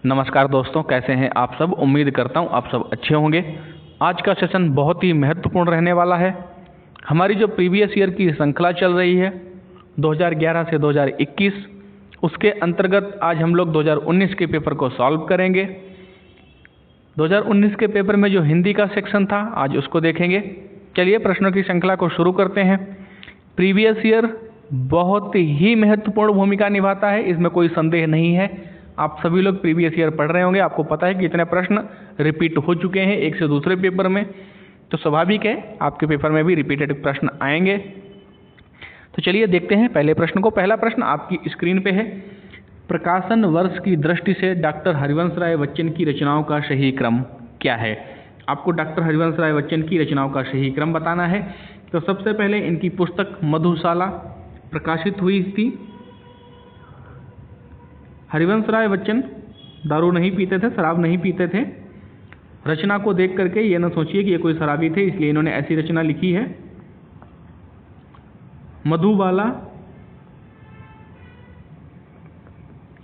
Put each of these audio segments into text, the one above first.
नमस्कार दोस्तों, कैसे हैं आप सब। उम्मीद करता हूं आप सब अच्छे होंगे। आज का सेशन बहुत ही महत्वपूर्ण रहने वाला है। हमारी जो प्रीवियस ईयर की श्रृंखला चल रही है 2011 से 2021, उसके अंतर्गत आज हम लोग 2019 के पेपर को सॉल्व करेंगे। 2019 के पेपर में जो हिंदी का सेक्शन था आज उसको देखेंगे। चलिए प्रश्नों की श्रृंखला को शुरू करते हैं। प्रीवियस ईयर बहुत ही महत्वपूर्ण भूमिका निभाता है, इसमें कोई संदेह नहीं है। आप सभी लोग प्रीवियस ईयर पढ़ रहे होंगे, आपको पता है कि इतने प्रश्न रिपीट हो चुके हैं एक से दूसरे पेपर में, तो स्वाभाविक है आपके पेपर में भी रिपीटेड प्रश्न आएंगे। तो चलिए देखते हैं पहले प्रश्न को। पहला प्रश्न आपकी स्क्रीन पे है। प्रकाशन वर्ष की दृष्टि से डॉक्टर हरिवंश राय बच्चन की रचनाओं का सही क्रम क्या है। आपको डॉक्टर हरिवंश राय बच्चन की रचनाओं का सही क्रम बताना है। तो सबसे पहले इनकी पुस्तक मधुशाला प्रकाशित हुई थी। हरिवंश राय बच्चन दारू नहीं पीते थे, शराब नहीं पीते थे। रचना को देख करके ये न सोचिए कि ये कोई शराबी थे, इसलिए इन्होंने ऐसी रचना लिखी है। मधुबाला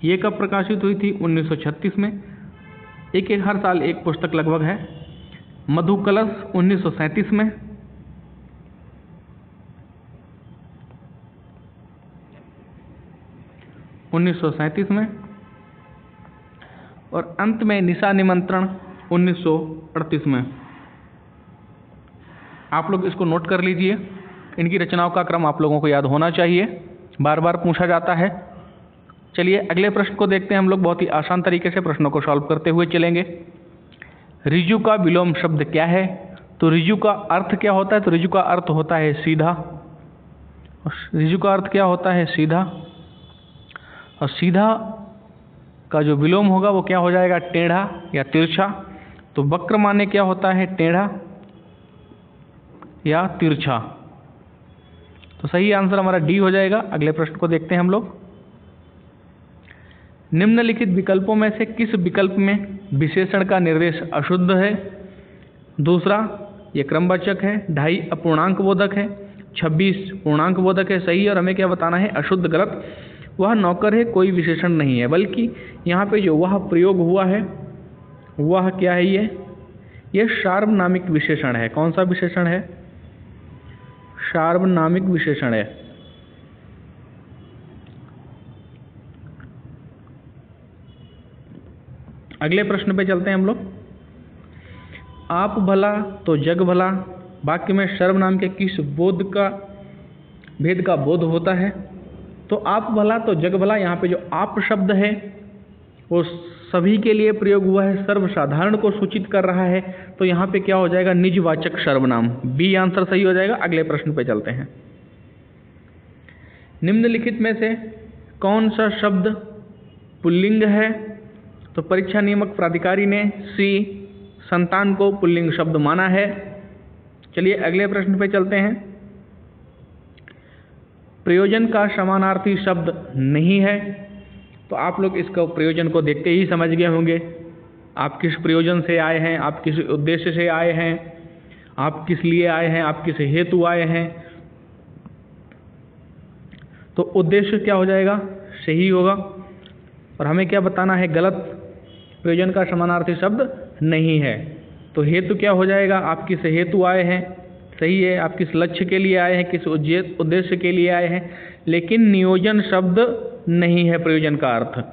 ये कब प्रकाशित हुई थी? 1936 में। एक हर साल एक पुस्तक लगभग है। मधुकलश 1937 में। में और अंत में निशा निमंत्रण 1938 में। आप लोग इसको नोट कर लीजिए। इनकी रचनाओं का क्रम आप लोगों को याद होना चाहिए, बार बार पूछा जाता है। चलिए अगले प्रश्न को देखते हैं। हम लोग बहुत ही आसान तरीके से प्रश्नों को सॉल्व करते हुए चलेंगे। ऋजु का विलोम शब्द क्या है? तो ऋजु का अर्थ क्या होता है? तो ऋजु का अर्थ होता है सीधा। ऋजु का अर्थ क्या होता है? सीधा। और सीधा का जो विलोम होगा वो क्या हो जाएगा? टेढ़ा या तिरछा। तो वक्र माने क्या होता है? टेढ़ा या तिरछा। तो सही आंसर हमारा डी हो जाएगा। अगले प्रश्न को देखते हैं हम लोग। निम्नलिखित विकल्पों में से किस विकल्प में विशेषण का निर्देश अशुद्ध है? दूसरा, ये क्रमवाचक है। 2.5 अपूर्णांक बोधक है। 26 पूर्णांक बोधक है। सही। और हमें क्या बताना है? अशुद्ध। गलत। वह नौकर है कोई विशेषण नहीं है, बल्कि यहाँ पे जो वह प्रयोग हुआ है वह क्या है? ये सार्वनामिक विशेषण है। कौन सा विशेषण है? सार्वनामिक विशेषण है। अगले प्रश्न पे चलते हैं हम लोग। आप भला तो जग भला वाक्य में सर्वनाम के किस भेद का बोध होता है? तो आप भला तो जग भला, यहाँ पे जो आप शब्द है वो सभी के लिए प्रयोग हुआ है, सर्वसाधारण को सूचित कर रहा है। तो यहाँ पे क्या हो जाएगा? निजवाचक सर्वनाम। बी आंसर सही हो जाएगा। अगले प्रश्न पे चलते हैं। निम्नलिखित में से कौन सा शब्द पुल्लिंग है? तो परीक्षा नियामक प्राधिकारी ने सी संतान को पुल्लिंग शब्द माना है। चलिए अगले प्रश्न पे चलते हैं। प्रयोजन का समानार्थी शब्द नहीं है। तो आप लोग इसका प्रयोजन को देखते ही समझ गए होंगे। आप किस प्रयोजन से आए हैं, आप किस उद्देश्य से आए हैं, आप किस लिए आए हैं, आप किस हेतु आए हैं। तो उद्देश्य क्या हो जाएगा? सही होगा। और हमें क्या बताना है? गलत। प्रयोजन का समानार्थी शब्द नहीं है। तो हेतु क्या हो जाएगा? आप किस हेतु आए हैं? सही है। आप किस लक्ष्य के लिए आए हैं, किस उद्देश्य के लिए आए हैं। लेकिन नियोजन शब्द नहीं है प्रयोजन का अर्थ।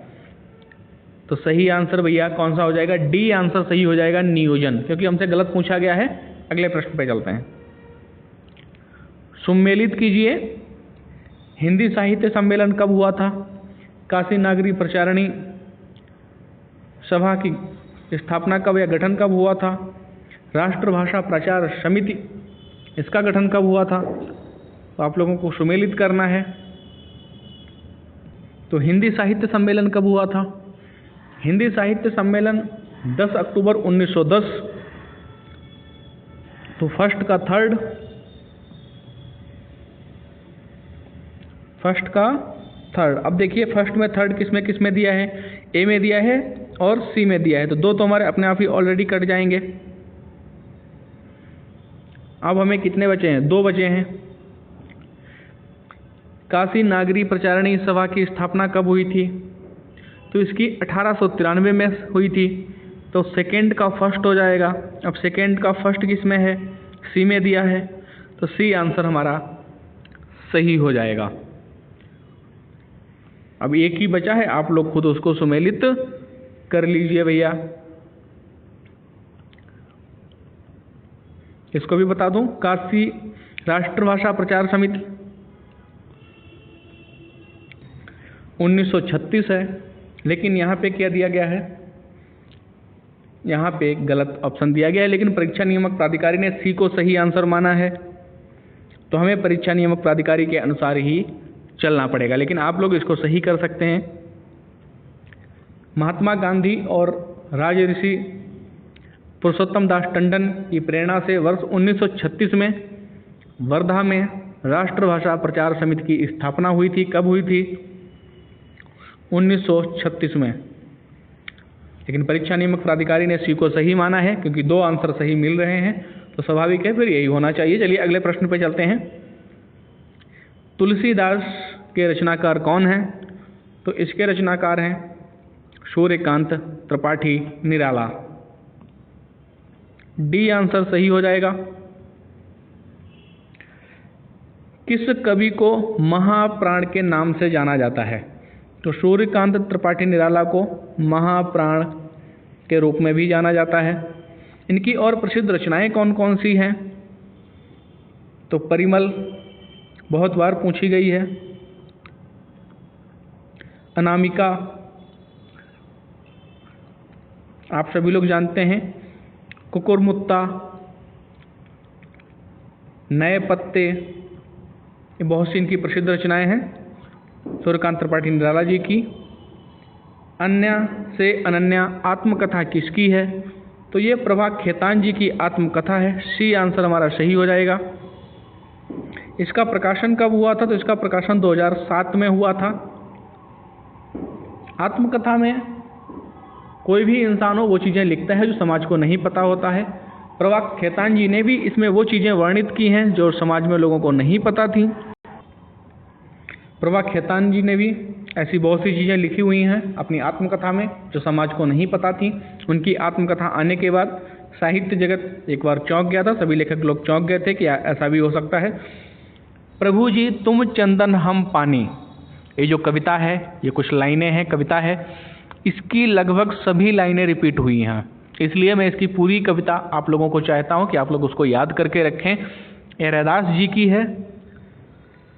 तो सही आंसर भैया कौन सा हो जाएगा? डी आंसर सही हो जाएगा, नियोजन, क्योंकि हमसे गलत पूछा गया है। अगले प्रश्न पे चलते हैं। सुमेलित कीजिए। हिंदी साहित्य सम्मेलन कब हुआ था? काशी नागरी प्रचारणी सभा की स्थापना कब या गठन कब हुआ था? राष्ट्रभाषा प्रचार समिति, इसका गठन कब हुआ था? तो आप लोगों को सुमेलित करना है। तो हिंदी साहित्य सम्मेलन कब हुआ था? हिंदी साहित्य सम्मेलन 10 अक्टूबर 1910। तो फर्स्ट का थर्ड। अब देखिए फर्स्ट में थर्ड किस में दिया है? ए में दिया है और सी में दिया है। तो दो तो हमारे अपने आप ही ऑलरेडी कट जाएंगे। अब हमें कितने बचे हैं? 2 बचे हैं। काशी नागरी प्रचारणी सभा की स्थापना कब हुई थी? तो इसकी 1893 में हुई थी, तो सेकेंड का फर्स्ट हो जाएगा। अब सेकेंड का फर्स्ट किस में है, सी में दिया है, तो सी आंसर हमारा सही हो जाएगा। अब एक ही बचा है, आप लोग खुद उसको सुमेलित कर लीजिए भैया। इसको भी बता दूं, काशी राष्ट्रभाषा प्रचार समिति 1936 है, लेकिन यहाँ पे क्या दिया गया है, यहाँ पे गलत ऑप्शन दिया गया है, लेकिन परीक्षा नियामक प्राधिकारी ने सी को सही आंसर माना है, तो हमें परीक्षा नियामक प्राधिकारी के अनुसार ही चलना पड़ेगा। लेकिन आप लोग इसको सही कर सकते हैं। महात्मा गांधी और राजऋषि पुरुषोत्तम दास टंडन की प्रेरणा से वर्ष 1936 में वर्धा में राष्ट्रभाषा प्रचार समिति की स्थापना हुई थी। कब हुई थी, 1936 में। लेकिन परीक्षा नियामक प्राधिकारी ने सी को सही माना है, क्योंकि 2 आंसर सही मिल रहे हैं, तो स्वाभाविक है फिर यही होना चाहिए। चलिए अगले प्रश्न पे चलते हैं। तुलसीदास के रचनाकार कौन हैं, तो इसके रचनाकार हैं सूर्यकांत त्रिपाठी निराला। डी आंसर सही हो जाएगा। किस कवि को महाप्राण के नाम से जाना जाता है, तो सूर्यकांत त्रिपाठी निराला को महाप्राण के रूप में भी जाना जाता है। इनकी और प्रसिद्ध रचनाएं कौन कौन सी हैं, तो परिमल बहुत बार पूछी गई है, अनामिका आप सभी लोग जानते हैं, कुकुरमुत्ता, नए पत्ते, ये बहुत सी इनकी प्रसिद्ध रचनाएं हैं सूर्यकांत त्रिपाठी निराला जी की। अन्य से अनन्या आत्मकथा किसकी है, तो ये प्रभा खेतान जी की आत्मकथा है। सी आंसर हमारा सही हो जाएगा। इसका प्रकाशन कब हुआ था, तो इसका प्रकाशन 2007 में हुआ था। आत्मकथा में कोई भी इंसान हो वो चीज़ें लिखता है जो समाज को नहीं पता होता है। प्रभा खेतान जी ने भी इसमें वो चीज़ें वर्णित की हैं जो समाज में लोगों को नहीं पता थी। प्रभा खेतान जी ने भी ऐसी बहुत सी चीज़ें लिखी हुई हैं अपनी आत्मकथा में जो समाज को नहीं पता थी। उनकी आत्मकथा आने के बाद साहित्य जगत एक बार चौंक गया था, सभी लेखक लोग चौंक गए थे कि ऐसा भी हो सकता है। प्रभु जी तुम चंदन हम पानी, ये जो कविता है, ये कुछ लाइनें हैं, कविता है, इसकी लगभग सभी लाइनें रिपीट हुई हैं। इसलिए मैं इसकी पूरी कविता आप लोगों को चाहता हूँ कि आप लोग उसको याद करके रखें। ये रैदास जी की है,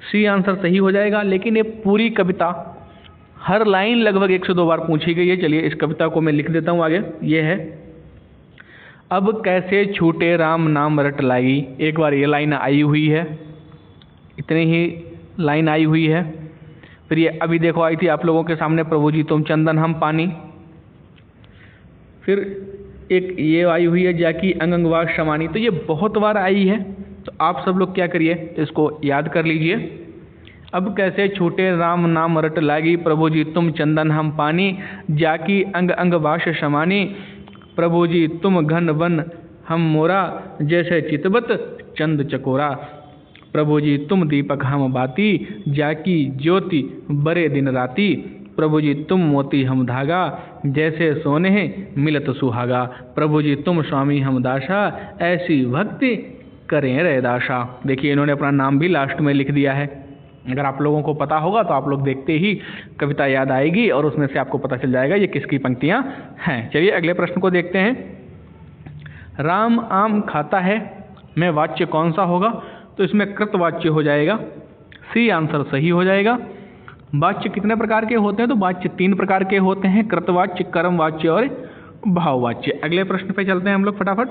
सी आंसर सही हो जाएगा। लेकिन ये पूरी कविता हर लाइन लगभग 1 से 2 बार पूछी गई है। चलिए इस कविता को मैं लिख देता हूँ आगे। ये है, अब कैसे छूटे राम नाम रट लाई, एक बार ये लाइन आई हुई है, इतनी ही लाइन आई हुई है। फिर ये अभी देखो आई थी आप लोगों के सामने, प्रभु जी तुम चंदन हम पानी। फिर एक ये आई हुई है, जाकी अंग अंगवास शमानी, तो ये बहुत बार आई है। तो आप सब लोग क्या करिए, इसको याद कर लीजिए। अब कैसे छूटे राम नाम रट लागी, प्रभु जी तुम चंदन हम पानी, जाकी अंग अंग वास शमानी, प्रभु जी तुम घन वन हम मोरा, जैसे चितबत चंद चकोरा, प्रभु जी तुम दीपक हम बाती, जाकी ज्योति बरे दिन राती, प्रभु जी तुम मोती हम धागा, जैसे सोने मिलत सुहागा, प्रभु जी तुम स्वामी हम दासा, ऐसी भक्ति करें रैदासा। देखिए इन्होंने अपना नाम भी लास्ट में लिख दिया है। अगर आप लोगों को पता होगा तो आप लोग देखते ही कविता याद आएगी और उसमें से आपको पता चल जाएगा ये किसकी पंक्तियां हैं। चलिए अगले प्रश्न को देखते हैं। राम आम खाता है में वाच्य कौन सा होगा, तो इसमें कृतवाच्य हो जाएगा। सी आंसर सही हो जाएगा। वाच्य कितने प्रकार के होते हैं, तो वाच्य 3 प्रकार के होते हैं, कृतवाच्य, कर्मवाच्य और भाववाच्य। अगले प्रश्न पे चलते हैं हम लोग फटाफट।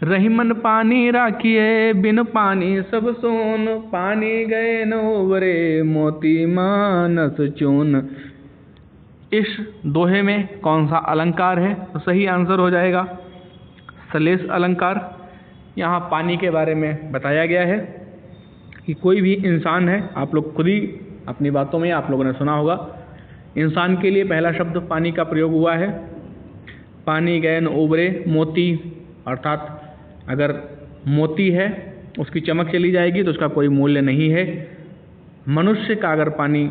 रहीमन पानी राखिए बिन पानी सब सोन, पानी गए न उबरे मोती मानस चून। इस दोहे में कौन सा अलंकार है, तो सही आंसर हो जाएगा सलेस अलंकार। यहाँ पानी के बारे में बताया गया है कि कोई भी इंसान है, आप लोग खुद ही अपनी बातों में आप लोगों ने सुना होगा, इंसान के लिए पहला शब्द पानी का प्रयोग हुआ है। पानी गए न उबरे मोती, अर्थात अगर मोती है उसकी चमक चली जाएगी तो उसका कोई मूल्य नहीं है। मनुष्य का अगर पानी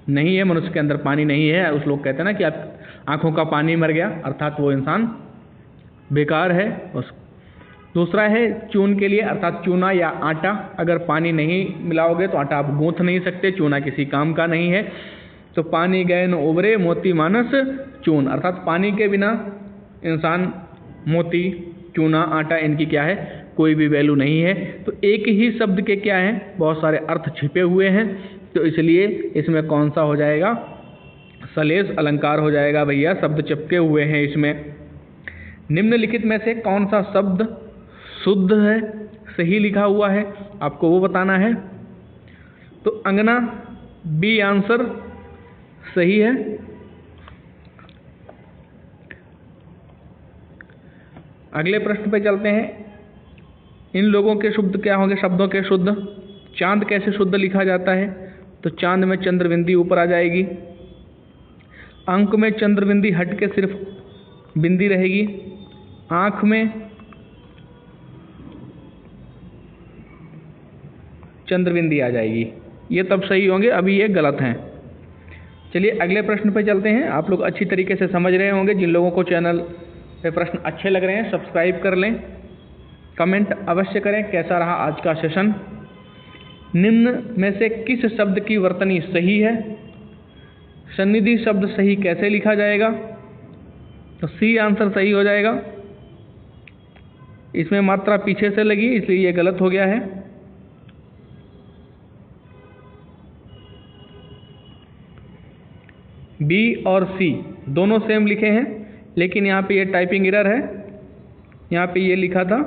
नहीं है, मनुष्य के अंदर पानी नहीं है। उस लोग कहते हैं ना कि आप आँखों का पानी मर गया, अर्थात वो इंसान बेकार है। उस दूसरा है चून के लिए, अर्थात चूना या आटा, अगर पानी नहीं मिलाओगे तो आटा आप गूंथ नहीं सकते, चूना किसी काम का नहीं है। तो पानी गए न उबरे मोती मानस चून, अर्थात पानी के बिना इंसान, मोती, चूना, आटा, इनकी क्या है, कोई भी वैल्यू नहीं है। तो एक ही शब्द के क्या हैं, बहुत सारे अर्थ छिपे हुए हैं, तो इसलिए इसमें कौन सा हो जाएगा, सलेश अलंकार हो जाएगा भैया, शब्द चिपके हुए हैं इसमें। निम्नलिखित में से कौन सा शब्द शुद्ध है, सही लिखा हुआ है, आपको वो बताना है। तो अंगना बी आंसर सही है। अगले प्रश्न पे चलते हैं। इन लोगों के शुद्ध क्या होंगे, शब्दों के शुद्ध। चांद कैसे शुद्ध लिखा जाता है, तो चांद में चंद्रबिंदी ऊपर आ जाएगी। अंक में चंद्रबिंदी हट के सिर्फ बिंदी रहेगी। आँख में चंद्रबिंदी आ जाएगी। ये तब सही होंगे, अभी ये गलत हैं। चलिए अगले प्रश्न पे चलते हैं। आप लोग अच्छी तरीके से समझ रहे होंगे। जिन लोगों को चैनल पे प्रश्न अच्छे लग रहे हैं सब्सक्राइब कर लें, कमेंट अवश्य करें कैसा रहा आज का सेशन। निम्न में से किस शब्द की वर्तनी सही है, सन्निधि शब्द सही कैसे लिखा जाएगा, तो सी आंसर सही हो जाएगा। इसमें मात्रा पीछे से लगी इसलिए ये गलत हो गया है। बी और सी दोनों सेम लिखे हैं, लेकिन यहाँ पे ये टाइपिंग एरर है। यहाँ पे ये लिखा था,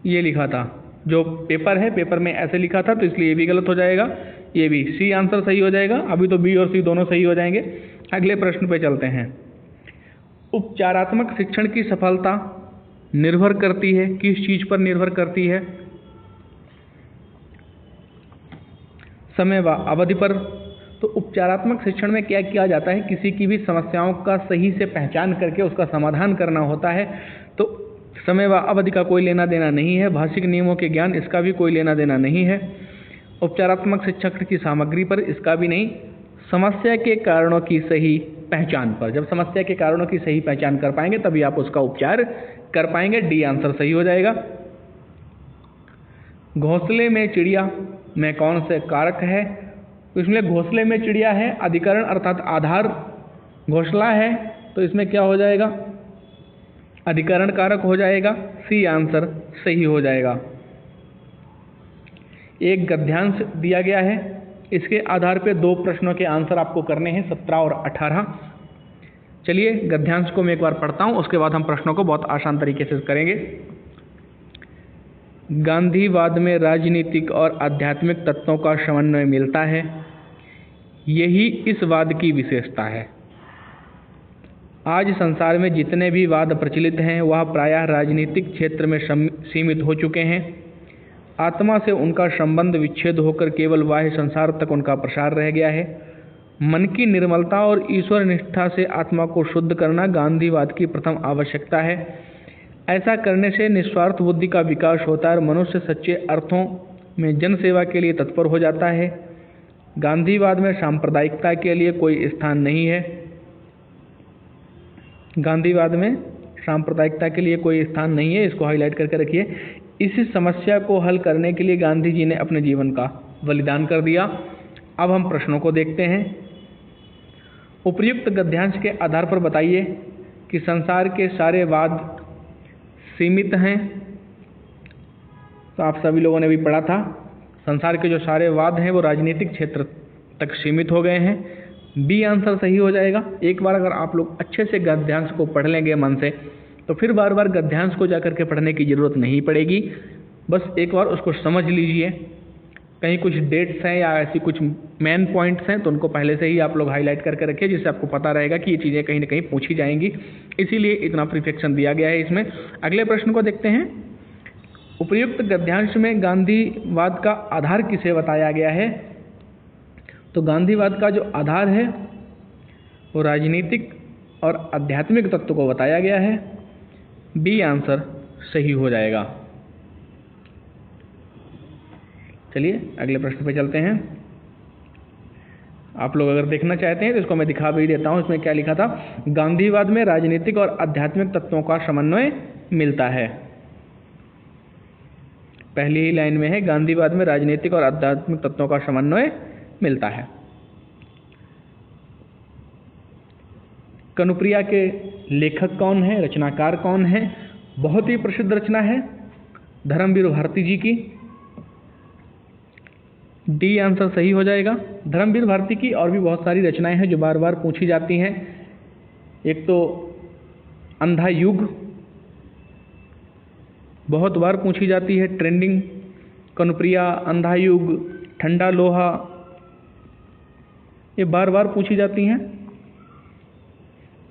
ये लिखा था, जो पेपर है पेपर में ऐसे लिखा था, तो इसलिए ये भी गलत हो जाएगा। ये भी सी आंसर सही हो जाएगा। अभी तो बी और सी दोनों सही हो जाएंगे। अगले प्रश्न पे चलते हैं। उपचारात्मक शिक्षण की सफलता निर्भर करती है, किस चीज़ पर निर्भर करती है, समय व अवधि पर। तो उपचारात्मक शिक्षण में क्या किया जाता है, किसी की भी समस्याओं का सही से पहचान करके उसका समाधान करना होता है। तो समय व अवधि का कोई लेना देना नहीं है। भाषिक नियमों के ज्ञान, इसका भी कोई लेना देना नहीं है। उपचारात्मक शिक्षण की सामग्री पर, इसका भी नहीं। समस्या के कारणों की सही पहचान पर, जब समस्या के कारणों की सही पहचान कर पाएंगे तभी आप उसका उपचार कर पाएंगे। डी आंसर सही हो जाएगा। घोंसले में चिड़िया में कौन से कारक है, तो इसमें घोंसले में चिड़िया है, अधिकरण अर्थात आधार घोंसला है, तो इसमें क्या हो जाएगा, अधिकरण कारक हो जाएगा। सी आंसर सही हो जाएगा। एक गद्यांश दिया गया है, इसके आधार पे दो प्रश्नों के आंसर आपको करने हैं, 17 और 18। चलिए गद्यांश को मैं एक बार पढ़ता हूँ, उसके बाद हम प्रश्नों को बहुत आसान तरीके से करेंगे। गांधीवाद में राजनीतिक और आध्यात्मिक तत्वों का समन्वय मिलता है, यही इस वाद की विशेषता है। आज संसार में जितने भी वाद प्रचलित हैं वह प्रायः राजनीतिक क्षेत्र में सीमित हो चुके हैं। आत्मा से उनका संबंध विच्छेद होकर केवल बाह्य संसार तक उनका प्रसार रह गया है। मन की निर्मलता और ईश्वर निष्ठा से आत्मा को शुद्ध करना गांधीवाद की प्रथम आवश्यकता है। ऐसा करने से निस्वार्थ बुद्धि का विकास होता है और मनुष्य सच्चे अर्थों में जन सेवा के लिए तत्पर हो जाता है। गांधीवाद में सांप्रदायिकता के लिए कोई स्थान नहीं है। गांधीवाद में सांप्रदायिकता के लिए कोई स्थान नहीं है, इसको हाईलाइट करके रखिए। इस समस्या को हल करने के लिए गांधी जी ने अपने जीवन का बलिदान कर दिया। अब हम प्रश्नों को देखते हैं। उपर्युक्त गद्यांश के आधार पर बताइए कि संसार के सारे वाद सीमित हैं। तो आप सभी लोगों ने भी पढ़ा था, संसार के जो सारे वाद हैं वो राजनीतिक क्षेत्र तक सीमित हो गए हैं। बी आंसर सही हो जाएगा। एक बार अगर आप लोग अच्छे से गद्यांश को पढ़ लेंगे मन से, तो फिर बार बार गद्यांश को जाकर के पढ़ने की ज़रूरत नहीं पड़ेगी। बस एक बार उसको समझ लीजिए। कहीं कुछ डेट्स हैं या ऐसी कुछ मेन पॉइंट्स हैं तो उनको पहले से ही आप लोग हाईलाइट करके रखिए, जिससे आपको पता रहेगा कि ये चीज़ें कहीं ना कहीं पूछी जाएंगी। इसीलिए इतना प्रिफिक्शन दिया गया है इसमें। अगले प्रश्न को देखते हैं। उपर्युक्त गद्यांश में गांधीवाद का आधार किसे बताया गया है? तो गांधीवाद का जो आधार है वो राजनीतिक और आध्यात्मिक तत्व को बताया गया है। बी आंसर सही हो जाएगा। चलिए अगले प्रश्न पे चलते हैं। आप लोग अगर देखना चाहते हैं तो इसको मैं दिखा भी देता हूँ। इसमें क्या लिखा था, गांधीवाद में राजनीतिक और आध्यात्मिक तत्वों का समन्वय मिलता है। पहली ही लाइन में है, गांधीवाद में राजनीतिक और आध्यात्मिक तत्वों का समन्वय मिलता है। कनुप्रिया के लेखक कौन है, रचनाकार कौन है? बहुत ही प्रसिद्ध रचना है धर्मवीर भारती जी की। डी आंसर सही हो जाएगा। धर्मवीर भारती की और भी बहुत सारी रचनाएं हैं जो बार बार पूछी जाती हैं। एक तो अंधा युग बहुत बार पूछी जाती है, ट्रेंडिंग। कनुप्रिया, अंधा युग, ठंडा लोहा, ये बार बार पूछी जाती हैं।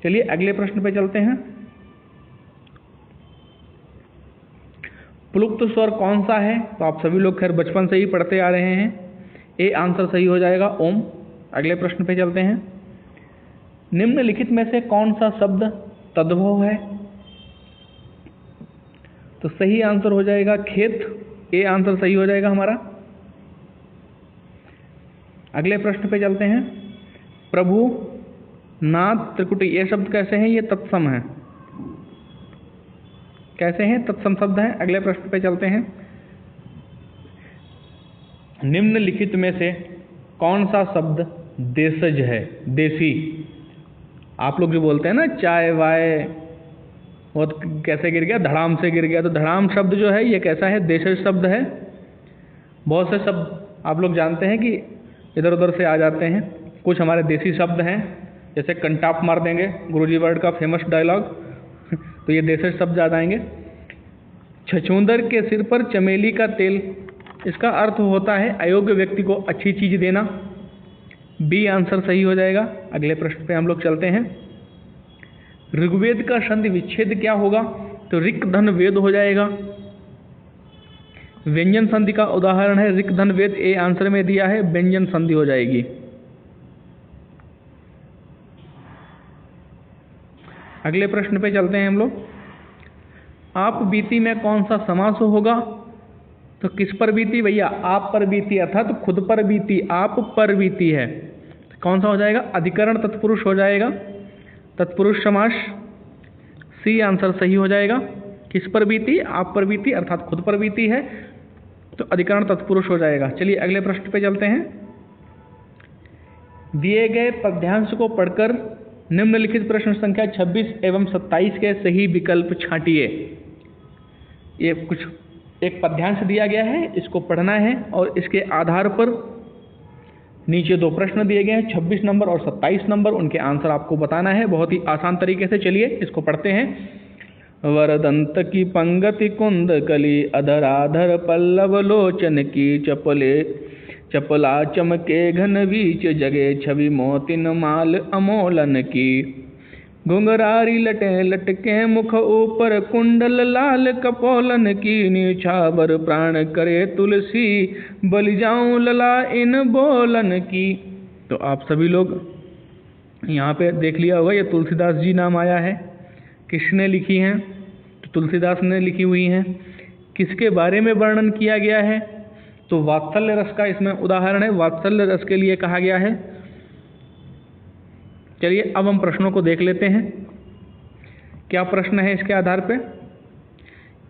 चलिए अगले प्रश्न पे चलते हैं। प्लुप्त स्वर कौन सा है? तो आप सभी लोग खैर बचपन से ही पढ़ते आ रहे हैं। ए आंसर सही हो जाएगा, ओम। अगले प्रश्न पे चलते हैं। निम्नलिखित में से कौन सा शब्द तद्भव है? तो सही आंसर हो जाएगा खेत। ए आंसर सही हो जाएगा हमारा। अगले प्रश्न पे चलते हैं। प्रभु, नाथ, त्रिकुटी, ये शब्द कैसे हैं? ये तत्सम है। कैसे हैं? तत्सम शब्द हैं। अगले प्रश्न पे चलते हैं। निम्नलिखित में से कौन सा शब्द देशज है? देसी। आप लोग जो बोलते हैं ना चाय वाय, वो कैसे गिर गया? धड़ाम से गिर गया। तो धड़ाम शब्द जो है ये कैसा है? देशज शब्द है। बहुत से शब्द आप लोग जानते हैं कि इधर उधर से आ जाते हैं। कुछ हमारे देसी शब्द हैं, जैसे कंटाप मार देंगे, गुरुजी वर्ड का फेमस डायलॉग, तो ये देशज शब्द याद आएंगे। छछूंदर के सिर पर चमेली का तेल, इसका अर्थ होता है अयोग्य व्यक्ति को अच्छी चीज देना। बी आंसर सही हो जाएगा। अगले प्रश्न पे हम लोग चलते हैं। ऋग्वेद का संधि विच्छेद क्या होगा? तो ऋक धन वेद हो जाएगा। व्यंजन संधि का उदाहरण है ऋक धन वेद। ए आंसर में दिया है, व्यंजन संधि हो जाएगी। अगले प्रश्न पे चलते हैं हम लोग। आप बीती में कौन सा समास होगा? तो किस पर बीती भैया? आप पर बीती, अर्थात खुद पर बीती, आप पर बीती है। तो कौन सा हो जाएगा? अधिकरण तत्पुरुष हो जाएगा, तत्पुरुष समास। सी आंसर सही हो जाएगा। किस पर बीती? आप पर बीती, अर्थात खुद पर बीती है, तो अधिकरण तत्पुरुष हो जाएगा। चलिए अगले प्रश्न पे चलते हैं। दिए गए पद्यांश को पढ़कर निम्नलिखित प्रश्न संख्या 26 एवं 27 के सही विकल्प छांटिए। ये कुछ एक पद्यांश दिया गया है, इसको पढ़ना है और इसके आधार पर नीचे दो प्रश्न दिए गए हैं, 26 नंबर और 27 नंबर। उनके आंसर आपको बताना है बहुत ही आसान तरीके से। चलिए इसको पढ़ते हैं। वरदंत की पंगति कुंद कली, अधराधर पल्लव लोचन की, चपले चपला चमके घन बीच जगे, छवि मोतिन माल अमोलन की। घुंघरारी लटे लटके मुख ऊपर, कुंडल लाल कपोलन की, निछावर प्राण करे तुलसी, बलि जाऊं लला इन बोलन की। तो आप सभी लोग यहाँ पे देख लिया होगा, ये तुलसीदास जी नाम आया है। किसने लिखी हैं? तो तुलसीदास ने लिखी हुई हैं। किसके बारे में वर्णन किया गया है? तो वात्सल्य रस का इसमें उदाहरण है, वात्सल्य रस के लिए कहा गया है। चलिए अब हम प्रश्नों को देख लेते हैं, क्या प्रश्न है इसके आधार पे।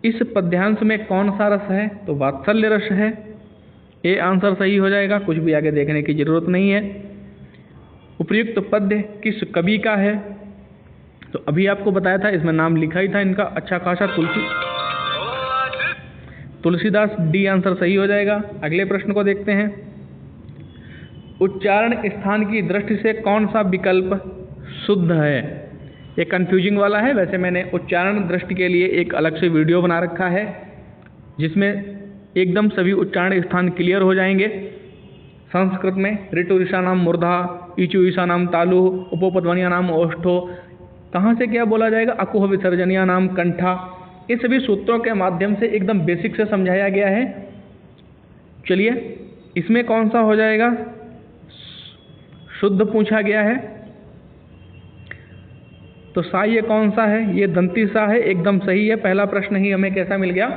इस पद्यांश में कौन सा रस है? तो वात्सल्य रस है। ए आंसर सही हो जाएगा, कुछ भी आगे देखने की जरूरत नहीं है। उपयुक्त पद्य किस कवि का है? तो अभी आपको बताया था, इसमें नाम लिखा ही था इनका अच्छा खासा, तुलसीदास। डी आंसर सही हो जाएगा। अगले प्रश्न को देखते हैं। उच्चारण स्थान की दृष्टि से कौन सा विकल्प शुद्ध है? ये कंफ्यूजिंग वाला है। वैसे मैंने उच्चारण दृष्टि के लिए एक अलग से वीडियो बना रखा है, जिसमें एकदम सभी उच्चारण स्थान क्लियर हो जाएंगे। संस्कृत में ऋतु ईशा नाम मूर्धा, ईचु ईशा नाम तालु, उपोपध्वनिया नाम ओष्ठो, कहाँ से क्या बोला जाएगा, अकुह विसर्जनिया नाम कंठा। इन सभी सूत्रों के माध्यम से एकदम बेसिक से समझाया गया है। चलिए इसमें कौन सा हो जाएगा? शुद्ध पूछा गया है। तो सा ये कौन सा है? ये दंती सा है, एकदम सही है। पहला प्रश्न ही हमें कैसा मिल गया?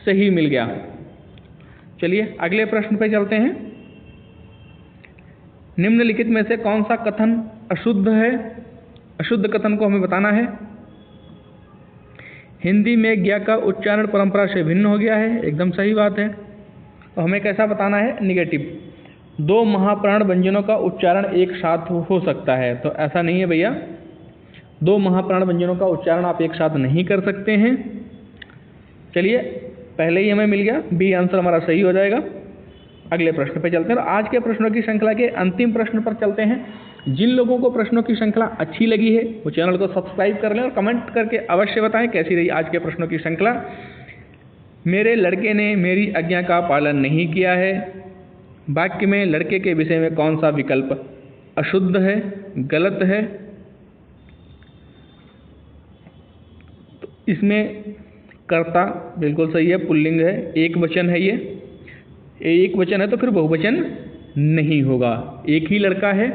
सही मिल गया। चलिए अगले प्रश्न पे चलते हैं। निम्नलिखित में से कौन सा कथन अशुद्ध है? अशुद्ध कथन को हमें बताना है। हिंदी में ज्ञ का उच्चारण परंपरा से भिन्न हो गया है, एकदम सही बात है। और हमें कैसा बताना है? निगेटिव। 2 महाप्राण व्यंजनों का उच्चारण एक साथ हो सकता है, तो ऐसा नहीं है भैया। 2 महाप्राण व्यंजनों का उच्चारण आप एक साथ नहीं कर सकते हैं। चलिए, पहले ही हमें मिल गया, बी आंसर हमारा सही हो जाएगा। अगले प्रश्न पे चलते हैं और आज के प्रश्नों की श्रृंखला के अंतिम प्रश्न पर चलते हैं। जिन लोगों को प्रश्नों की श्रृंखला अच्छी लगी है वो चैनल को सब्सक्राइब कर लें और कमेंट करके अवश्य बताएं कैसी रही आज के प्रश्नों की श्रृंखला। मेरे लड़के ने मेरी आज्ञा का पालन नहीं किया है। वाक्य में लड़के के विषय में कौन सा विकल्प अशुद्ध है, गलत है? तो इसमें कर्ता बिल्कुल सही है, पुल्लिंग है, एक वचन है। ये एक वचन है तो फिर बहुवचन नहीं होगा। एक ही लड़का है,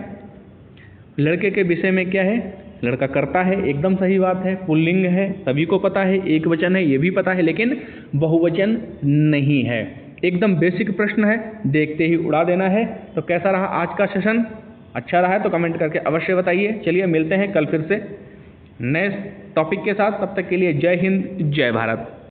लड़के के विषय में क्या है? लड़का कर्ता है, एकदम सही बात है। पुल्लिंग है, सभी को पता है। एक वचन है, ये भी पता है, लेकिन बहुवचन नहीं है। एकदम बेसिक प्रश्न है, देखते ही उड़ा देना है। तो कैसा रहा आज का सेशन? अच्छा रहा है तो कमेंट करके अवश्य बताइए। चलिए मिलते हैं कल फिर से नए टॉपिक के साथ। तब तक के लिए जय हिंद, जय भारत।